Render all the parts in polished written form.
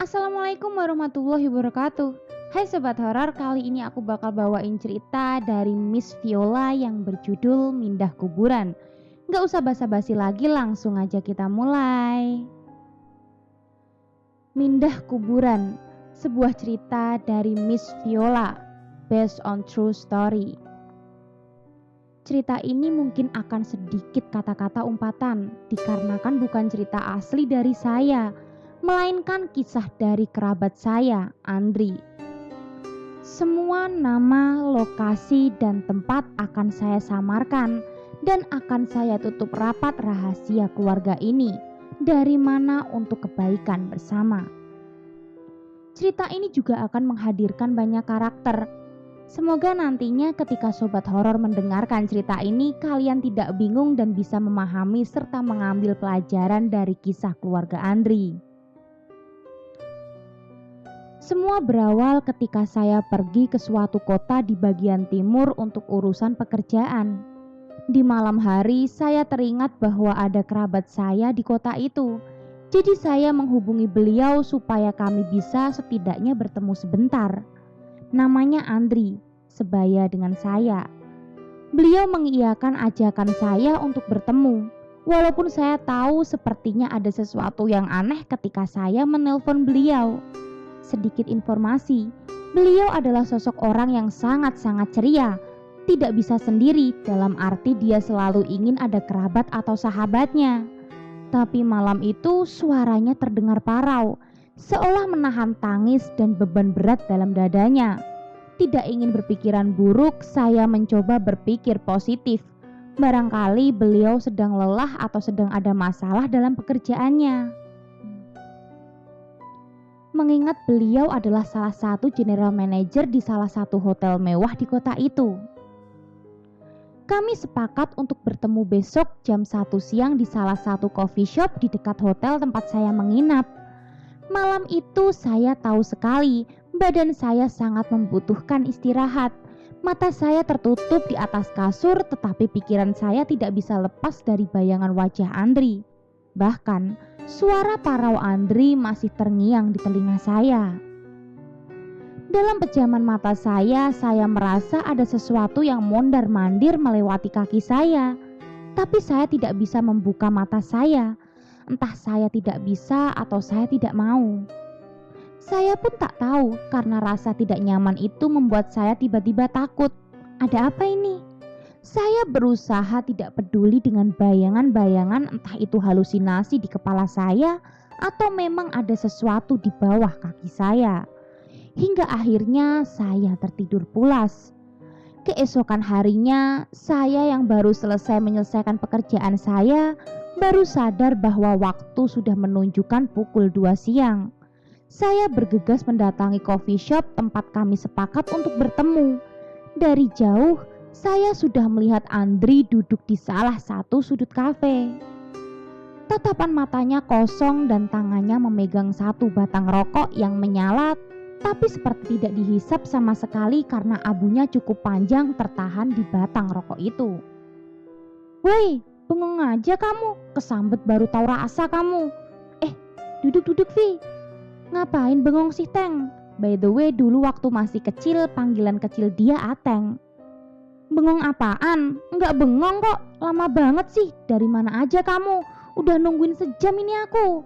Assalamualaikum warahmatullahi wabarakatuh. Hai sobat horor, kali ini aku bakal bawain cerita dari Miss Viola yang berjudul Mindah Kuburan. Gak usah basa-basi lagi, langsung aja kita mulai. Mindah Kuburan, sebuah cerita dari Miss Viola, based on true story. Cerita ini mungkin akan sedikit kata-kata umpatan, dikarenakan bukan cerita asli dari saya, melainkan kisah dari kerabat saya, Andri. Semua nama, lokasi, dan tempat akan saya samarkan dan akan saya tutup rapat rahasia keluarga ini, dari mana untuk kebaikan bersama. Cerita ini juga akan menghadirkan banyak karakter. Semoga nantinya ketika sobat horor mendengarkan cerita ini, kalian tidak bingung dan bisa memahami serta mengambil pelajaran dari kisah keluarga Andri. Semua berawal ketika saya pergi ke suatu kota di bagian timur untuk urusan pekerjaan. Di malam hari saya teringat bahwa ada kerabat saya di kota itu. Jadi saya menghubungi beliau supaya kami bisa setidaknya bertemu sebentar. Namanya Andri, sebaya dengan saya. Beliau mengiyakan ajakan saya untuk bertemu. Walaupun saya tahu sepertinya ada sesuatu yang aneh ketika saya menelpon beliau. Sedikit informasi, beliau adalah sosok orang yang sangat-sangat ceria. Tidak bisa sendiri dalam arti dia selalu ingin ada kerabat atau sahabatnya. Tapi malam itu suaranya terdengar parau, seolah menahan tangis dan beban berat dalam dadanya. Tidak ingin berpikiran buruk, saya mencoba berpikir positif. Barangkali beliau sedang lelah atau sedang ada masalah dalam pekerjaannya. Mengingat beliau adalah salah satu general manager di salah satu hotel mewah di kota itu. Kami sepakat untuk bertemu besok jam 1 siang di salah satu coffee shop di dekat hotel tempat saya menginap. Malam itu saya tahu sekali badan saya sangat membutuhkan istirahat. Mata saya tertutup di atas kasur, tetapi pikiran saya tidak bisa lepas dari bayangan wajah Andri. Bahkan suara parau Andri masih terngiang di telinga saya. Dalam pejaman mata saya merasa ada sesuatu yang mondar-mandir melewati kaki saya. Tapi saya tidak bisa membuka mata saya. Entah saya tidak bisa atau saya tidak mau. Saya pun tak tahu karena rasa tidak nyaman itu membuat saya tiba-tiba takut. Ada apa ini? Saya berusaha tidak peduli dengan bayangan-bayangan, entah itu halusinasi di kepala saya atau memang ada sesuatu di bawah kaki saya. Hingga akhirnya saya tertidur pulas. Keesokan harinya, saya yang baru selesai menyelesaikan pekerjaan saya, baru sadar bahwa waktu sudah menunjukkan pukul 2 siang. Saya bergegas mendatangi coffee shop tempat kami sepakat untuk bertemu. Dari jauh, saya sudah melihat Andri duduk di salah satu sudut kafe. Tatapan matanya kosong dan tangannya memegang satu batang rokok yang menyala, tapi seperti tidak dihisap sama sekali karena abunya cukup panjang tertahan di batang rokok itu. "Woi, bengong aja kamu, kesambet baru tahu rasa kamu. Duduk-duduk Vi. Ngapain bengong sih Teng? By the way, dulu waktu masih kecil panggilan kecil dia Ateng." "Bengong apaan? Enggak bengong kok, lama banget sih. Dari mana aja kamu? Udah nungguin sejam ini aku."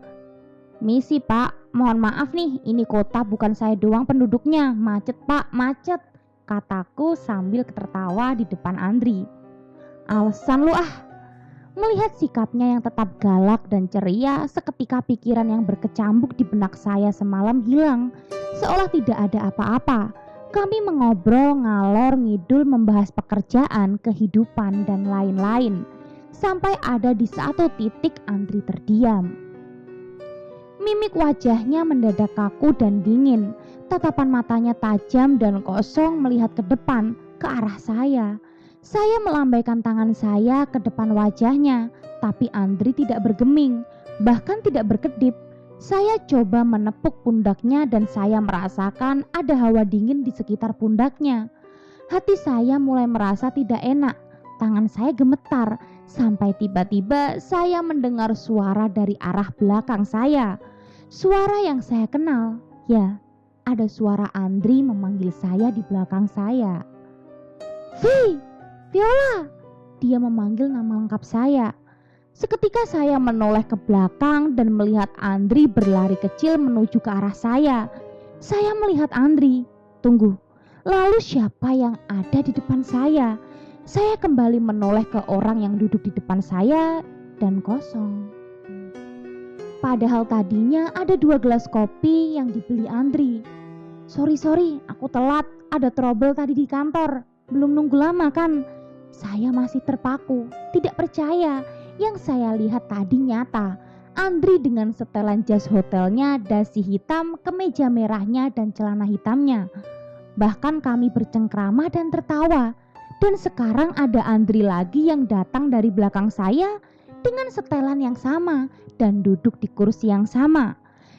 "Misi pak, mohon maaf nih, ini kota bukan saya doang penduduknya. Macet pak, macet," kataku sambil tertawa di depan Andri. "Alasan lu ah." Melihat sikapnya yang tetap galak dan ceria, seketika pikiran yang berkecambuk di benak saya semalam hilang, seolah tidak ada apa-apa. Kami mengobrol ngalor ngidul membahas pekerjaan, kehidupan, dan lain-lain. Sampai ada di satu titik Andri terdiam. Mimik wajahnya mendadak kaku dan dingin. Tatapan matanya tajam dan kosong melihat ke depan, ke arah saya. Saya melambaikan tangan saya ke depan wajahnya, tapi Andri tidak bergeming, bahkan tidak berkedip. Saya coba menepuk pundaknya dan saya merasakan ada hawa dingin di sekitar pundaknya. Hati saya mulai merasa tidak enak. Tangan saya gemetar sampai tiba-tiba saya mendengar suara dari arah belakang saya. Suara yang saya kenal, ya, ada suara Andri memanggil saya di belakang saya. Viola, dia memanggil nama lengkap saya. Seketika saya menoleh ke belakang dan melihat Andri berlari kecil menuju ke arah saya. Saya melihat Andri. Tunggu, lalu siapa yang ada di depan saya? Saya kembali menoleh ke orang yang duduk di depan saya dan kosong. Padahal tadinya ada 2 gelas kopi yang dibeli Andri. Sorry, aku telat. Ada trouble tadi di kantor. Belum nunggu lama kan? Saya masih terpaku, tidak percaya. Yang saya lihat tadi nyata. Andri dengan setelan jas hotelnya, dasi hitam, kemeja merahnya, dan celana hitamnya. Bahkan kami bercengkrama dan tertawa. Dan sekarang ada Andri lagi yang datang dari belakang saya dengan setelan yang sama dan duduk di kursi yang sama.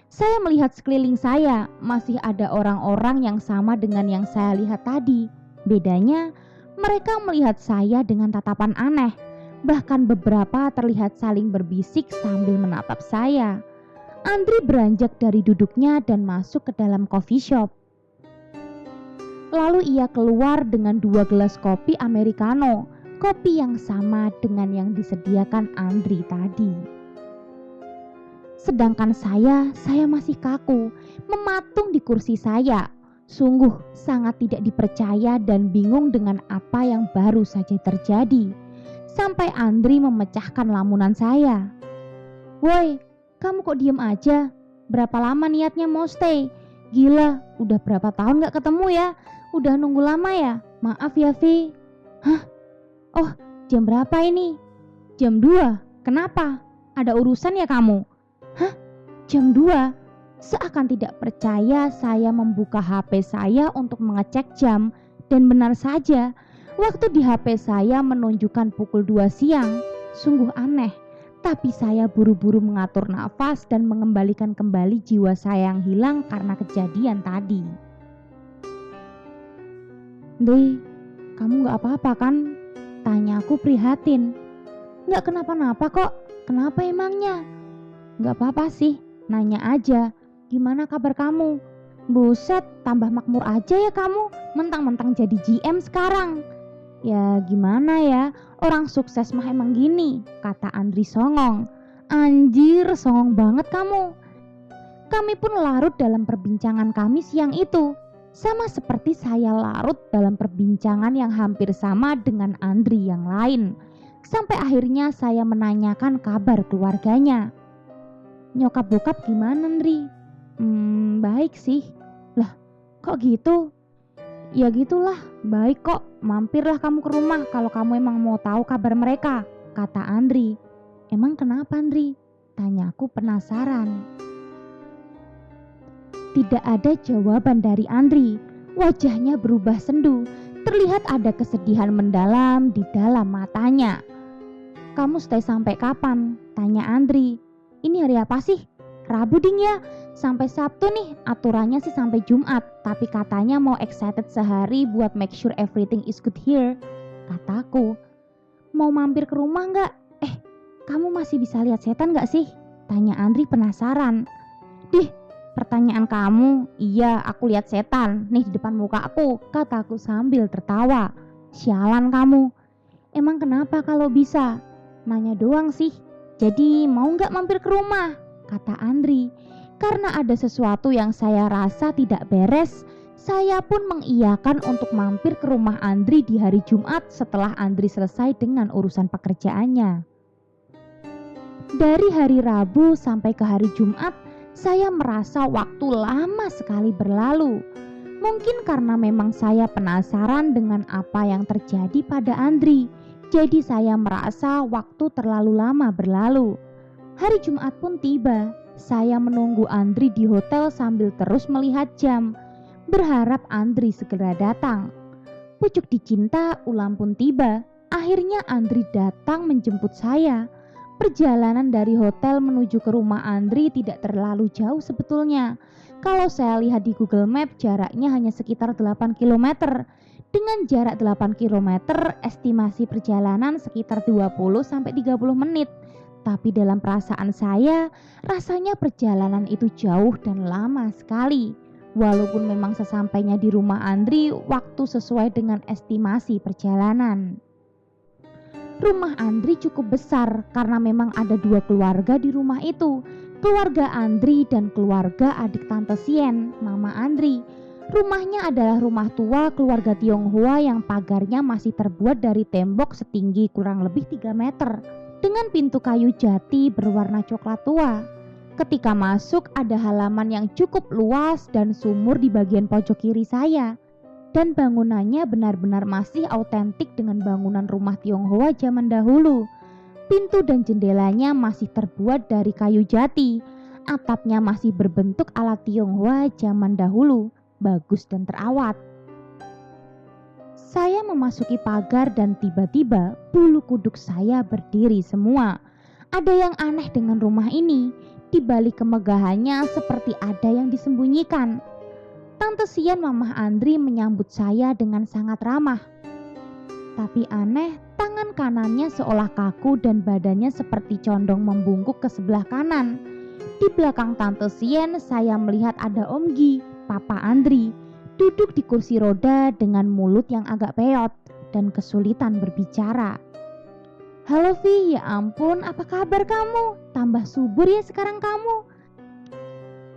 Saya melihat sekeliling saya, masih ada orang-orang yang sama dengan yang saya lihat tadi. Bedanya, mereka melihat saya dengan tatapan aneh. Bahkan beberapa terlihat saling berbisik sambil menatap saya. Andri beranjak dari duduknya dan masuk ke dalam coffee shop. Lalu ia keluar dengan 2 gelas kopi americano, kopi yang sama dengan yang disediakan Andri tadi. Sedangkan saya masih kaku, mematung di kursi saya. Sungguh sangat tidak dipercaya dan bingung dengan apa yang baru saja terjadi. Sampai Andri memecahkan lamunan saya. Woi, kamu kok diem aja? Berapa lama niatnya mau stay? Gila, udah berapa tahun gak ketemu ya? Udah nunggu lama ya? Maaf ya, Vi. Hah? Oh, jam berapa ini? Jam 2. Kenapa? Ada urusan ya kamu? Hah? Jam 2? Seakan tidak percaya, saya membuka HP saya untuk mengecek jam. Dan benar saja, waktu di HP saya menunjukkan pukul 2 siang. Sungguh aneh. Tapi saya buru-buru mengatur nafas dan mengembalikan kembali jiwa saya yang hilang karena kejadian tadi. Dri, kamu gak apa-apa kan? Tanya aku prihatin. Gak kenapa-napa kok. Kenapa emangnya? Gak apa-apa sih, nanya aja. Gimana kabar kamu? Buset, tambah makmur aja ya kamu. Mentang-mentang jadi GM sekarang. Ya gimana ya, orang sukses mah emang gini, kata Andri songong. Anjir, songong banget kamu. Kami pun larut dalam perbincangan kami siang itu. Sama seperti saya larut dalam perbincangan yang hampir sama dengan Andri yang lain. Sampai akhirnya saya menanyakan kabar keluarganya. Nyokap bokap gimana, Andri? Baik sih. Lah, kok gitu? Ya gitulah, baik kok. Mampirlah kamu ke rumah kalau kamu emang mau tahu kabar mereka, kata Andri. Emang kenapa, Andri? Tanyaku penasaran. Tidak ada jawaban dari Andri. Wajahnya berubah sendu. Terlihat ada kesedihan mendalam di dalam matanya. Kamu stay sampai kapan? Tanya Andri. Ini hari apa sih? Rabu ding ya. Sampai Sabtu nih, aturannya sih sampai Jumat. Tapi katanya mau excited sehari buat make sure everything is good here, kataku. Mau mampir ke rumah gak? Kamu masih bisa lihat setan gak sih? Tanya Andri penasaran. Dih, pertanyaan kamu. Iya, aku lihat setan nih di depan muka aku, kataku sambil tertawa. Sialan kamu. Emang kenapa kalau bisa? Nanya doang sih. Jadi mau gak mampir ke rumah? Kata Andri. Karena ada sesuatu yang saya rasa tidak beres, saya pun mengiyakan untuk mampir ke rumah Andri di hari Jumat setelah Andri selesai dengan urusan pekerjaannya. Dari hari Rabu sampai ke hari Jumat, saya merasa waktu lama sekali berlalu. Mungkin karena memang saya penasaran dengan apa yang terjadi pada Andri, jadi saya merasa waktu terlalu lama berlalu. Hari Jumat pun tiba. Saya menunggu Andri di hotel sambil terus melihat jam, berharap Andri segera datang. Pucuk dicinta, ulam pun tiba. Akhirnya Andri datang menjemput saya. Perjalanan dari hotel menuju ke rumah Andri tidak terlalu jauh sebetulnya. Kalau saya lihat di Google Map, jaraknya hanya sekitar 8 km. Dengan jarak 8 km, estimasi perjalanan sekitar 20-30 menit. Tapi dalam perasaan saya, rasanya perjalanan itu jauh dan lama sekali. Walaupun memang sesampainya di rumah Andri, waktu sesuai dengan estimasi perjalanan. Rumah Andri cukup besar karena memang ada 2 keluarga di rumah itu. Keluarga Andri dan keluarga adik tante Sien, mama Andri. Rumahnya adalah rumah tua keluarga Tionghoa yang pagarnya masih terbuat dari tembok setinggi kurang lebih 3 meter. Dengan pintu kayu jati berwarna coklat tua. Ketika masuk ada halaman yang cukup luas dan sumur di bagian pojok kiri saya. Dan bangunannya benar-benar masih autentik dengan bangunan rumah Tionghoa zaman dahulu. Pintu dan jendelanya masih terbuat dari kayu jati. Atapnya masih berbentuk ala Tionghoa zaman dahulu, bagus dan terawat. Saya memasuki pagar dan tiba-tiba bulu kuduk saya berdiri semua. Ada yang aneh dengan rumah ini. Di balik kemegahannya seperti ada yang disembunyikan. Tante Sien mamah Andri menyambut saya dengan sangat ramah. Tapi aneh, tangan kanannya seolah kaku dan badannya seperti condong membungkuk ke sebelah kanan. Di belakang Tante Sien saya melihat ada Om Gi, Papa Andri, duduk di kursi roda dengan mulut yang agak peot dan kesulitan berbicara. "Halo Vi, ya ampun, apa kabar kamu? Tambah subur ya sekarang kamu,"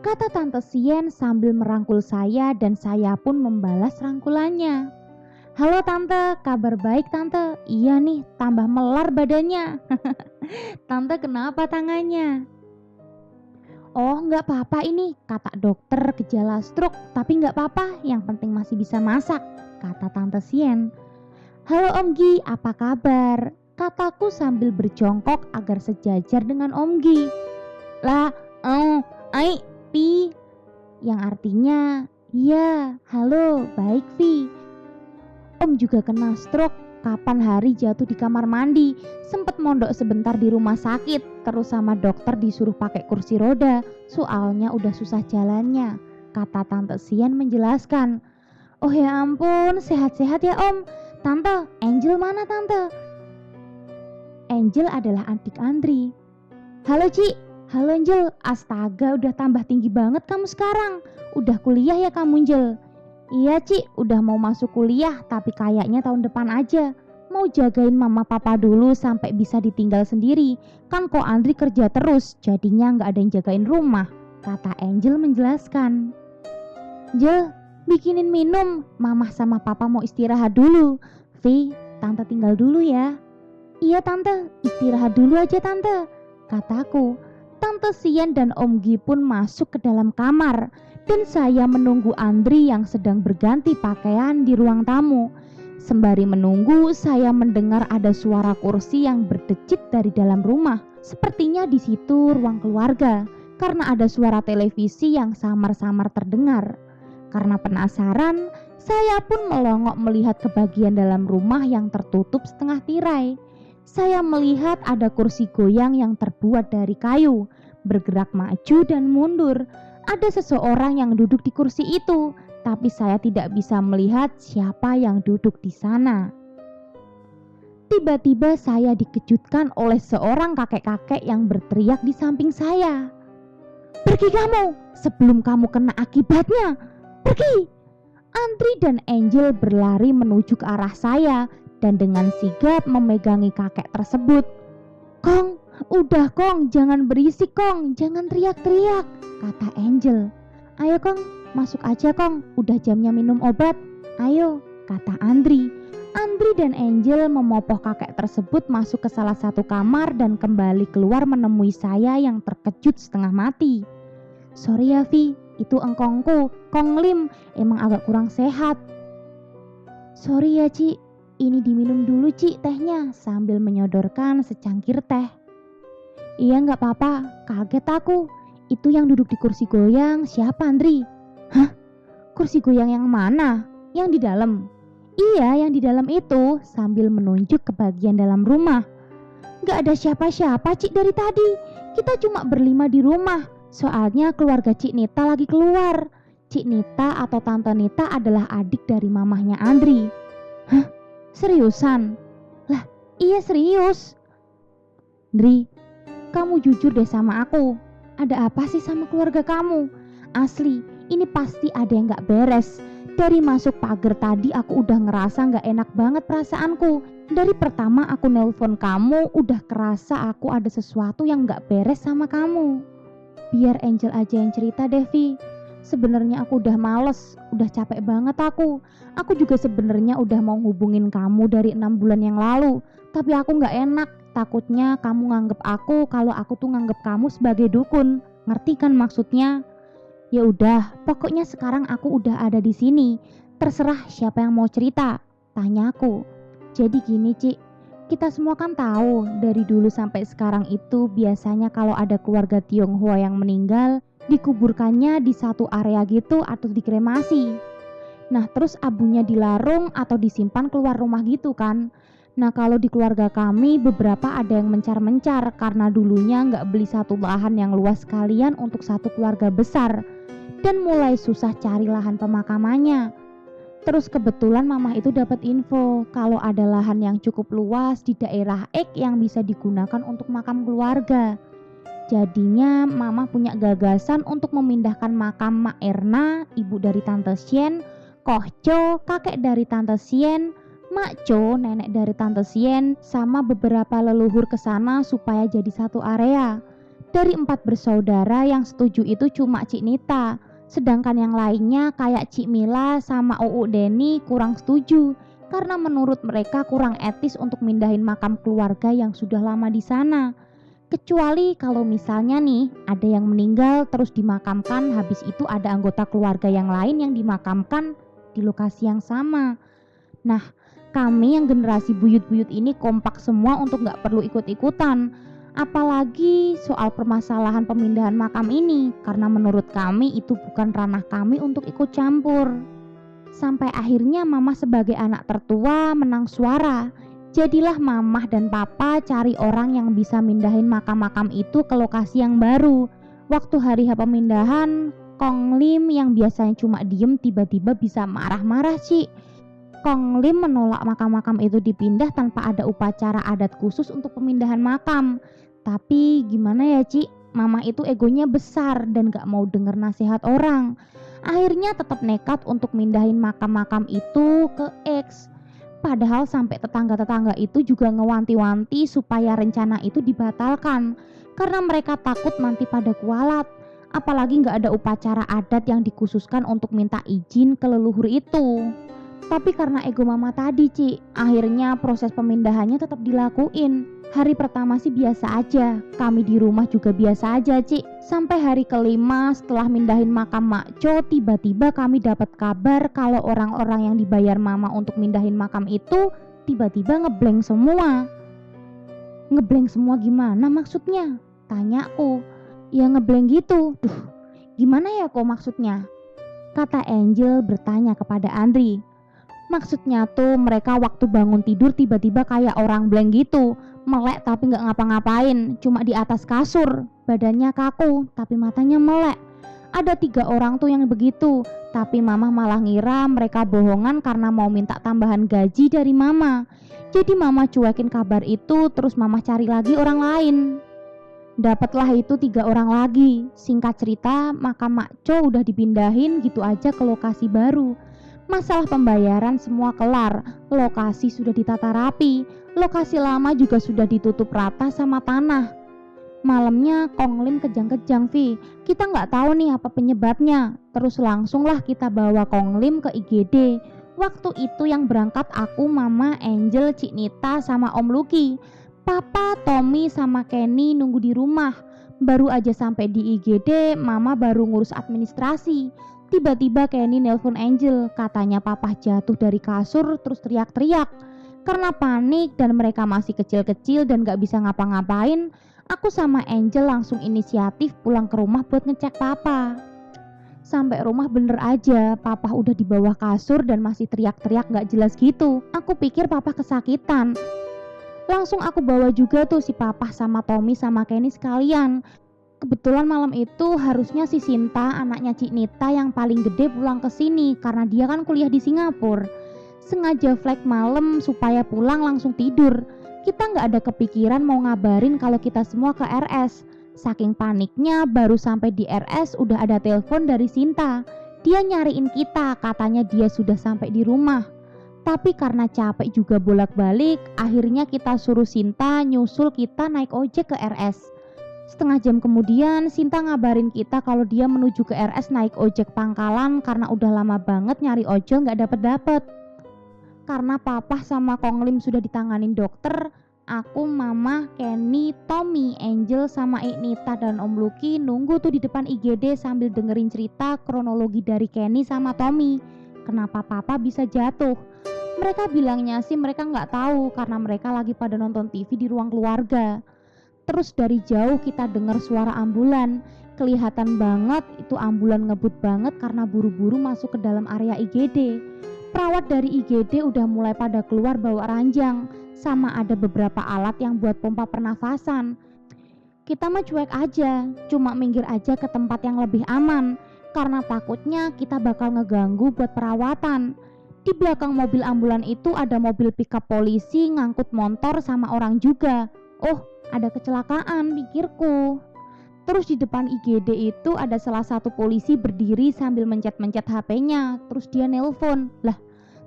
kata Tante Sien sambil merangkul saya dan saya pun membalas rangkulannya. "Halo Tante, kabar baik Tante. Iya nih, tambah melar badannya." "Tante kenapa tangannya?" "Oh nggak apa-apa ini, kata dokter gejala stroke, tapi nggak apa-apa, yang penting masih bisa masak," kata Tante Sien. "Halo Om Gi, apa kabar?" kataku sambil berjongkok agar sejajar dengan Om Gi. "Lah, ai, Pi," yang artinya, "Iya, halo, baik Vi. Om juga kena stroke, kapan hari jatuh di kamar mandi, sempet mondok sebentar di rumah sakit, terus sama dokter disuruh pakai kursi roda, soalnya udah susah jalannya," kata Tante Sien menjelaskan. "Oh ya ampun, sehat-sehat ya Om. Tante, Angel mana Tante?" Angel adalah adik Andri. "Halo Ci." "Halo Angel, astaga udah tambah tinggi banget kamu sekarang. Udah kuliah ya kamu Angel?" "Iya Ci, udah mau masuk kuliah tapi kayaknya tahun depan aja. Mau jagain mama papa dulu sampai bisa ditinggal sendiri. Kan kok Andri kerja terus, jadinya gak ada yang jagain rumah," kata Angel menjelaskan. "Angel, bikinin minum, mama sama papa mau istirahat dulu. Vi, Tante tinggal dulu ya." "Iya Tante, istirahat dulu aja Tante," kataku. Tante Sien dan Om Gi pun masuk ke dalam kamar dan saya menunggu Andri yang sedang berganti pakaian di ruang tamu. Sembari menunggu, saya mendengar ada suara kursi yang berdecit dari dalam rumah. Sepertinya di situ ruang keluarga, karena ada suara televisi yang samar-samar terdengar. Karena penasaran, saya pun melongok melihat ke bagian dalam rumah yang tertutup setengah tirai. Saya melihat ada kursi goyang yang terbuat dari kayu, bergerak maju dan mundur. Ada seseorang yang duduk di kursi itu, tapi saya tidak bisa melihat siapa yang duduk di sana. Tiba-tiba saya dikejutkan oleh seorang kakek-kakek yang berteriak di samping saya. "Pergi kamu, sebelum kamu kena akibatnya. Pergi!" Andri dan Angel berlari menuju ke arah saya dan dengan sigap memegangi kakek tersebut. "Kong, udah Kong, jangan berisik Kong, jangan teriak-teriak," kata Angel. "Ayo Kong, masuk aja Kong, udah jamnya minum obat. Ayo," kata Andri. Andri dan Angel memopoh kakek tersebut masuk ke salah satu kamar dan kembali keluar menemui saya yang terkejut setengah mati. "Sorry ya Vi, itu engkongku, Kong Lim, emang agak kurang sehat." "Sorry ya Ci, ini diminum dulu Ci tehnya," sambil menyodorkan secangkir teh. "Iya gak apa-apa, kaget aku. Itu yang duduk di kursi goyang siapa Andri?" "Hah? Kursi goyang yang mana? Yang di dalam?" "Iya, yang di dalam itu," sambil menunjuk ke bagian dalam rumah. "Gak ada siapa-siapa Cik dari tadi. Kita cuma berlima di rumah. Soalnya keluarga Cik Nita lagi keluar. Cik Nita atau Tante Nita adalah adik dari mamahnya Andri." "Hah? Seriusan?" "Lah, iya serius." "Andri, Kamu jujur deh sama aku. Ada apa sih sama keluarga kamu? Asli, ini pasti ada yang gak beres. Dari masuk pagar tadi aku udah ngerasa gak enak banget perasaanku. Dari pertama aku nelpon kamu, udah kerasa aku ada sesuatu yang gak beres sama kamu. Biar Angel aja yang cerita deh, Vi. Sebenarnya aku udah males, udah capek banget aku. Aku juga sebenarnya udah mau hubungin kamu dari 6 bulan yang lalu. Tapi aku gak enak, takutnya kamu nganggep aku kalau aku tuh nganggep kamu sebagai dukun. Ngerti kan maksudnya? Ya udah, pokoknya sekarang aku udah ada di sini. Terserah siapa yang mau cerita, tanya aku. Jadi gini, Cik. Kita semua kan tahu dari dulu sampai sekarang itu biasanya kalau ada keluarga Tionghoa yang meninggal, dikuburkannya di satu area gitu atau dikremasi. Nah, terus abunya dilarung atau disimpan keluar rumah gitu kan. Nah, kalau di keluarga kami beberapa ada yang mencar-mencar karena dulunya nggak beli satu lahan yang luas sekalian untuk satu keluarga besar. Dan mulai susah cari lahan pemakamannya. Terus kebetulan mama itu dapat info kalau ada lahan yang cukup luas di daerah X yang bisa digunakan untuk makam keluarga. Jadinya mama punya gagasan untuk memindahkan makam Mak Erna, ibu dari Tante Sien, Kohco, kakek dari Tante Sien, Mak Co, nenek dari Tante Sien, sama beberapa leluhur ke sana supaya jadi satu area. Dari 4 bersaudara yang setuju itu cuma Cik Nita. Sedangkan yang lainnya kayak Cik Mila sama Uu Deni kurang setuju karena menurut mereka kurang etis untuk mindahin makam keluarga yang sudah lama di sana. Kecuali kalau misalnya nih ada yang meninggal terus dimakamkan, habis itu ada anggota keluarga yang lain yang dimakamkan di lokasi yang sama. Nah, kami yang generasi buyut-buyut ini kompak semua untuk gak perlu ikut-ikutan. Apalagi soal permasalahan pemindahan makam ini, karena menurut kami itu bukan ranah kami untuk ikut campur. Sampai akhirnya mama sebagai anak tertua menang suara. Jadilah mamah dan papa cari orang yang bisa mindahin makam-makam itu ke lokasi yang baru. Waktu hari H pemindahan, Kong Lim yang biasanya cuma diem tiba-tiba bisa marah-marah, Cik. Kong Lim menolak makam-makam itu dipindah tanpa ada upacara adat khusus untuk pemindahan makam. Tapi gimana ya, Ci? Mama itu egonya besar dan gak mau denger nasihat orang. Akhirnya tetap nekat untuk mindahin makam-makam itu ke X. Padahal sampai tetangga-tetangga itu juga ngewanti-wanti supaya rencana itu dibatalkan. Karena mereka takut nanti pada kualat. Apalagi gak ada upacara adat yang dikhususkan untuk minta izin ke leluhur itu. Tapi karena ego mama tadi, Ci, akhirnya proses pemindahannya tetap dilakuin. Hari pertama sih biasa aja, kami di rumah juga biasa aja, Ci. Sampai hari kelima setelah mindahin makam Mak Co, tiba-tiba kami dapat kabar kalau orang-orang yang dibayar mama untuk mindahin makam itu tiba-tiba ngeblank semua. Ngeblank semua gimana maksudnya? Tanyaku. Ya ngeblank gitu. Duh, gimana ya kok maksudnya? Kata Angel bertanya kepada Andri. Maksudnya tuh mereka waktu bangun tidur tiba-tiba kayak orang blank gitu. Melek tapi gak ngapa-ngapain, cuma di atas kasur. Badannya kaku tapi matanya melek. Ada 3 orang tuh yang begitu. Tapi mama malah ngira mereka bohongan karena mau minta tambahan gaji dari mama. Jadi mama cuekin kabar itu, terus mama cari lagi orang lain. Dapatlah itu 3 orang lagi. Singkat cerita, makam Mak Co udah dipindahin gitu aja ke lokasi baru. Masalah pembayaran semua kelar, lokasi sudah ditata rapi, lokasi lama juga sudah ditutup rata sama tanah. Malamnya Kong Lim kejang-kejang, Vi. Kita nggak tahu nih apa penyebabnya. Terus langsunglah kita bawa Kong Lim ke IGD. Waktu itu yang berangkat aku, Mama, Angel, Cik Nita, sama Om Lucky. Papa, Tommy, sama Kenny nunggu di rumah. Baru aja sampai di IGD, Mama baru ngurus administrasi. Tiba-tiba Kenny nelpon Angel, katanya papa jatuh dari kasur terus teriak-teriak. Karena panik dan mereka masih kecil-kecil dan gak bisa ngapa-ngapain, aku sama Angel langsung inisiatif pulang ke rumah buat ngecek papa. Sampai rumah bener aja, papa udah di bawah kasur dan masih teriak-teriak gak jelas gitu. Aku pikir papa kesakitan. Langsung aku bawa juga tuh si papa sama Tommy sama Kenny sekalian. Kebetulan malam itu harusnya si Sinta, anaknya Cik Nita yang paling gede pulang ke sini karena dia kan kuliah di Singapura. Sengaja flag malam supaya pulang langsung tidur. Kita nggak ada kepikiran mau ngabarin kalau kita semua ke RS. Saking paniknya baru sampai di RS udah ada telepon dari Sinta. Dia nyariin kita, katanya dia sudah sampai di rumah. Tapi karena capek juga bolak-balik, akhirnya kita suruh Sinta nyusul kita naik ojek ke RS. Setengah jam kemudian Sinta ngabarin kita kalau dia menuju ke RS naik ojek pangkalan karena udah lama banget nyari ojol gak dapet-dapet. Karena papa sama Kong Lim sudah ditanganin dokter, aku, mama, Kenny, Tommy, Angel, sama Ignita dan Om Lucky nunggu tuh di depan IGD sambil dengerin cerita kronologi dari Kenny sama Tommy. Kenapa papa bisa jatuh? Mereka bilangnya sih mereka gak tahu karena mereka lagi pada nonton TV di ruang keluarga. Terus dari jauh kita dengar suara ambulan. Kelihatan banget itu ambulan ngebut banget karena buru-buru masuk ke dalam area IGD. Perawat dari IGD udah mulai pada keluar bawa ranjang, sama ada beberapa alat yang buat pompa pernafasan. Kita mah cuek aja, cuma minggir aja ke tempat yang lebih aman, karena takutnya kita bakal ngeganggu buat perawatan. Di belakang mobil ambulan itu ada mobil pickup polisi ngangkut motor sama orang juga. Oh, ada kecelakaan, pikirku. Terus di depan IGD itu ada salah satu polisi berdiri sambil mencet-mencet HP-nya. Terus dia nelpon. Lah,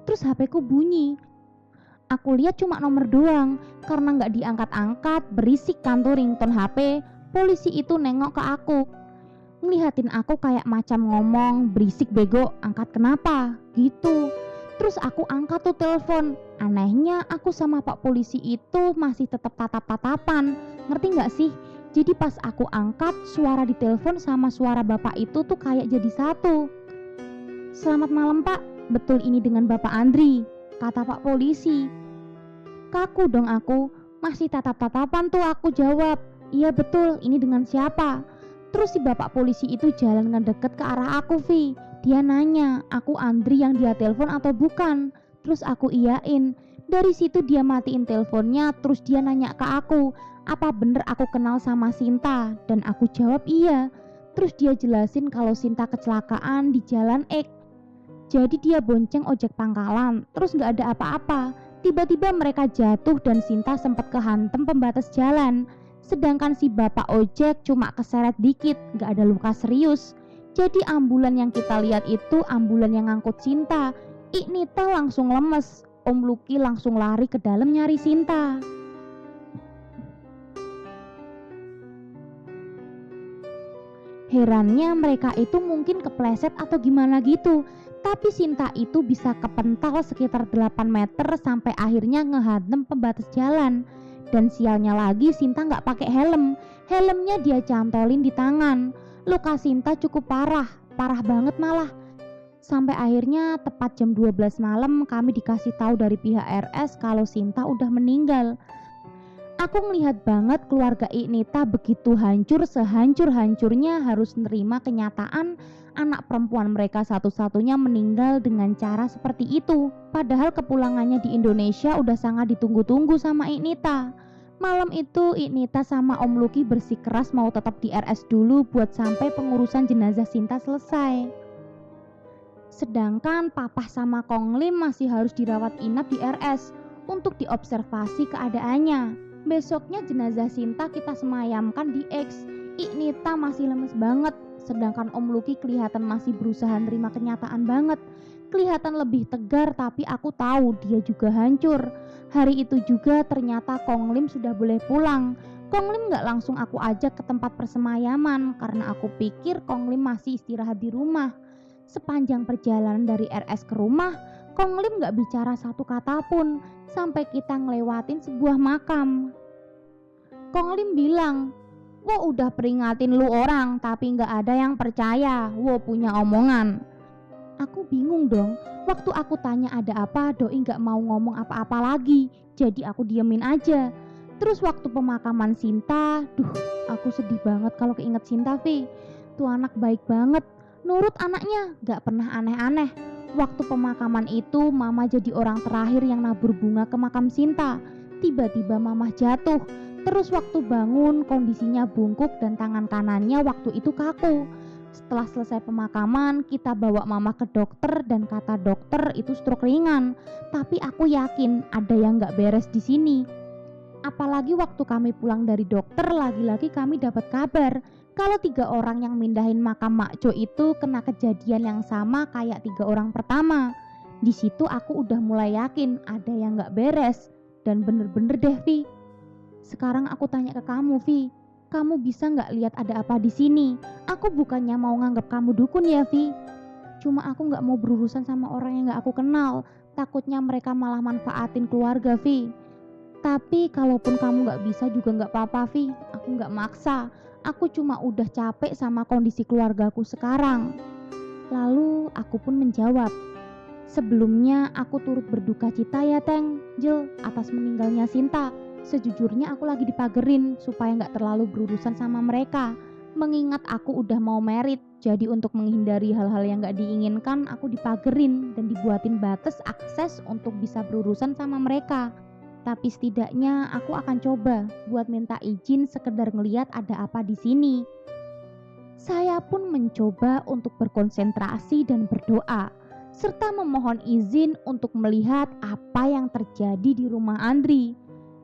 terus HP-ku bunyi. Aku lihat cuma nomor doang. Karena gak diangkat-angkat, berisik kan tuh ringtone HP. Polisi itu nengok ke aku. Ngelihatin aku kayak macam ngomong, berisik bego, angkat kenapa? Gitu. Terus aku angkat tuh telepon. Anehnya aku sama Pak Polisi itu masih tetap tatap-tatapan. Ngerti gak sih? Jadi pas aku angkat, suara di telepon sama suara bapak itu tuh kayak jadi satu. Selamat malam Pak, betul ini dengan Bapak Andri? Kata Pak Polisi. Kaku dong aku, masih tatap-tatapan tuh aku jawab. Iya betul, ini dengan siapa? Terus si Bapak Polisi itu jalan ngedeket ke arah aku, Vi. Dia nanya, aku Andri yang dia telepon atau bukan? Terus aku iyain. Dari situ dia matiin teleponnya, terus dia nanya ke aku, apa bener aku kenal sama Sinta? Dan aku jawab iya. Terus dia jelasin kalau Sinta kecelakaan di jalan X. Jadi dia bonceng ojek pangkalan, terus gak ada apa-apa. Tiba-tiba mereka jatuh dan Sinta sempat kehantem pembatas jalan. Sedangkan si bapak ojek cuma keseret dikit, gak ada luka serius. Jadi ambulan yang kita lihat itu ambulan yang ngangkut Sinta. Ignita langsung lemes, Om Lucky langsung lari ke dalam nyari Sinta. Herannya mereka itu mungkin kepleset atau gimana gitu. Tapi Sinta itu bisa kepental sekitar 8 meter sampai akhirnya ngehantem pembatas jalan. Dan sialnya lagi Sinta gak pakai helm. Helmnya dia cantolin di tangan. Luka Sinta cukup parah banget malah. Sampai akhirnya tepat jam 12 malam kami dikasih tahu dari pihak RS kalau Sinta udah meninggal. Aku melihat banget keluarga Ignita begitu hancur, sehancur-hancurnya harus menerima kenyataan anak perempuan mereka satu-satunya meninggal dengan cara seperti itu. Padahal kepulangannya di Indonesia udah sangat ditunggu-tunggu sama Ignita. Malam itu Ignita sama Om Lucky bersikeras mau tetap di RS dulu buat sampai pengurusan jenazah Sinta selesai. Sedangkan Papa sama Kong Lim masih harus dirawat inap di RS untuk diobservasi keadaannya. Besoknya jenazah Sinta kita semayamkan di X. Ignita masih lemes banget, sedangkan Om Lucky kelihatan masih berusaha nerima kenyataan banget. Kelihatan lebih tegar, tapi aku tahu dia juga hancur. Hari itu juga ternyata Kong Lim sudah boleh pulang. Kong Lim gak langsung aku ajak ke tempat persemayaman karena aku pikir Kong Lim masih istirahat di rumah. Sepanjang perjalanan dari RS ke rumah, Kong Lim gak bicara satu kata pun sampai kita ngelewatin sebuah makam. Kong Lim bilang, "Wo udah peringatin lu orang tapi gak ada yang percaya, wo punya omongan." Aku bingung dong, waktu aku tanya ada apa, doi gak mau ngomong apa-apa lagi, jadi aku diemin aja. Terus waktu pemakaman Sinta, aku sedih banget kalau keinget Sinta, Vi. Tuh anak baik banget, nurut anaknya, gak pernah aneh-aneh. Waktu pemakaman itu, Mama jadi orang terakhir yang nabur bunga ke makam Sinta. Tiba-tiba Mama jatuh, terus waktu bangun kondisinya bungkuk dan tangan kanannya waktu itu kaku. Setelah selesai pemakaman, kita bawa Mama ke dokter dan kata dokter itu stroke ringan. Tapi aku yakin ada yang gak beres di sini. Apalagi waktu kami pulang dari dokter, lagi-lagi kami dapat kabar kalau 3 orang yang mindahin makam Mak Jo itu kena kejadian yang sama kayak 3 orang pertama. Di situ aku udah mulai yakin ada yang gak beres. Dan bener-bener deh, Vi. Sekarang aku tanya ke kamu, Vi. Kamu bisa gak lihat ada apa di sini? Aku bukannya mau nganggap kamu dukun ya, Vi. Cuma aku gak mau berurusan sama orang yang gak aku kenal. Takutnya mereka malah manfaatin keluarga, Vi. Tapi kalaupun kamu gak bisa juga gak apa-apa, Vi. Aku gak maksa. Aku cuma udah capek sama kondisi keluargaku sekarang. Lalu aku pun menjawab, sebelumnya aku turut berduka cita ya Teng, Jel, atas meninggalnya Sinta. Sejujurnya aku lagi dipagerin supaya gak terlalu berurusan sama mereka. Mengingat aku udah mau merit, jadi untuk menghindari hal-hal yang gak diinginkan, aku dipagerin dan dibuatin batas akses untuk bisa berurusan sama mereka. Tapi setidaknya aku akan coba buat minta izin sekedar ngeliat ada apa di sini. Saya pun mencoba untuk berkonsentrasi dan berdoa, serta memohon izin untuk melihat apa yang terjadi di rumah Andri.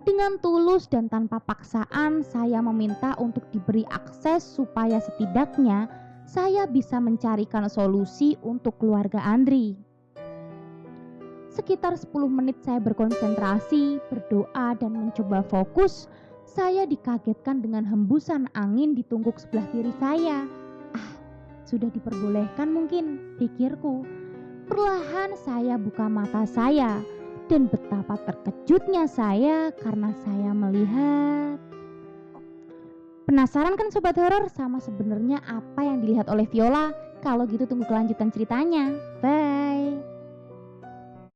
Dengan tulus dan tanpa paksaan, saya meminta untuk diberi akses supaya setidaknya saya bisa mencarikan solusi untuk keluarga Andri. Sekitar 10 menit saya berkonsentrasi, berdoa, dan mencoba fokus. Saya dikagetkan dengan hembusan angin di tungkuk sebelah kiri saya. Sudah diperbolehkan mungkin, pikirku. Perlahan saya buka mata saya, dan betapa terkejutnya saya karena saya melihat. Penasaran kan Sobat Horor sama sebenarnya apa yang dilihat oleh Viola? Kalau gitu tunggu kelanjutan ceritanya. Bye!